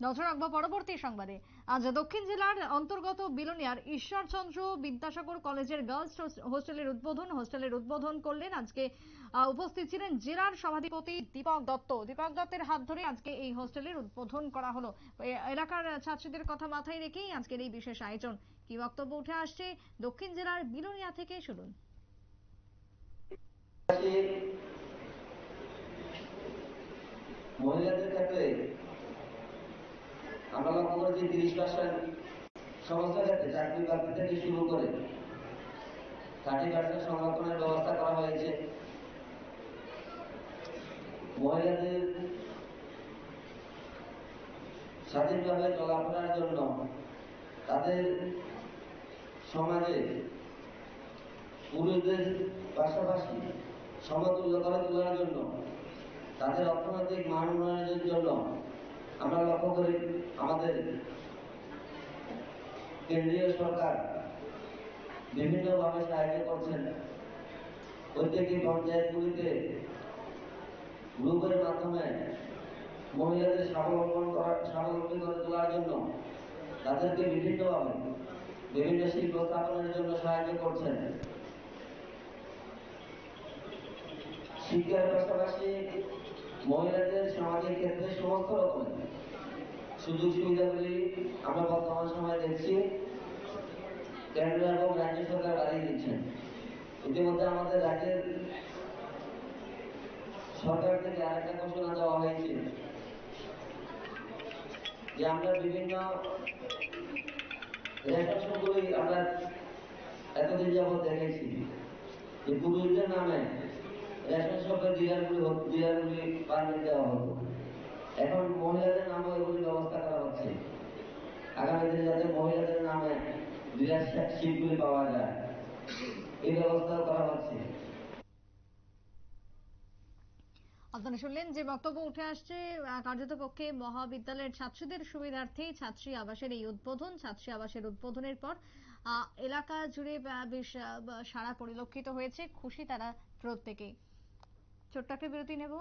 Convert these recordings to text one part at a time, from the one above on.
নজর রাখবো পরবর্তী সংবাদে। আজ দক্ষিণ জেলার অন্তর্গত বিলোনিয়ার ঈশ্বরচন্দ্র বিদ্যাসাগর কলেজের গার্লস হোস্টেলের উদ্বোধন করলেন আজকে। উপস্থিত ছিলেন জেলার সভাধিপতি দীপক দত্ত। দীপক দত্তের হাত ধরে আজকে এই হোস্টেলের উদ্বোধন করা হলো। এলাকার ছাত্রীদের কথা মাথায় রেখেই আজকের এই বিশেষ আয়োজন। কি বক্তব্য উঠে আসছে দক্ষিণ জেলার বিলোনিয়া থেকে, শুনুন। মহিলাদের ক্ষেত্রে আমরা লক্ষ্য করেছি 30% সমস্ত ক্ষেত্রে চাকরি বাকরি থেকে শুরু করে 30% সংরক্ষণের ব্যবস্থা করা হয়েছে। মহিলাদের স্বাধীনভাবে চলাফেরার জন্য, তাদের সমাজে পুরুষদের পাশাপাশি সমতুল্য করে তোলার জন্য, তাদের অর্থনৈতিক মান উন্নয়নের জন্য আমরা লক্ষ্য করি আমাদের কেন্দ্রীয় সরকার বিভিন্নভাবে সাহায্য করছেন। প্রত্যেকটি পঞ্চায়েতগুলিতে গ্রুপের মাধ্যমে মহিলাদের স্বাবলম্বী করে তোলার জন্য তাদেরকে বিভিন্নভাবে বিভিন্ন শিল্প স্থাপনের জন্য সাহায্য করছেন। শিক্ষার পাশাপাশি মহিলাদের সামাজিক ক্ষেত্রে সমস্ত রকমের সুযোগ সুবিধাগুলি আমরা বর্তমান সময়ে দেখছি কেন্দ্র এবং রাজ্য সরকার বাড়িয়ে দিচ্ছেন। ইতিমধ্যে আমাদের রাজ্যের সরকার থেকে আরেকটা ঘোষণা দেওয়া হয়েছে যে আমরা বিভিন্ন রেশন শপগুলি আমরা এতদিন যাবৎ দেখেছি যে পুরুষদের নামে রেশন শপের ডিলারগুলি পারমিট দেওয়া হতো। এখন মহিলাদের নামেও এগুলি ব্যবস্থা করা হচ্ছে। আগামী দিনে যাতে মহিলাদের নামে ডিলারশিপগুলি পাওয়া যায়, এই ব্যবস্থাও করা হচ্ছে। আপনারা শুনলেন যে বক্তব্য উঠে আসছে কার্যত পক্ষে মহাবিদ্যালয়ের ছাত্রীদের সুবিধার্থে ছাত্রী আবাসের এই উদ্বোধন। ছাত্রী আবাসের উদ্বোধনের পর এলাকা জুড়ে বেশ সাড়া পরিলক্ষিত হয়েছে। খুশি তারা প্রত্যেকেই। ছোট্ট একটা বিরতি নেব,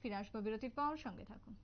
ফিরে আসবো বিরতির পর, সঙ্গে থাকুন।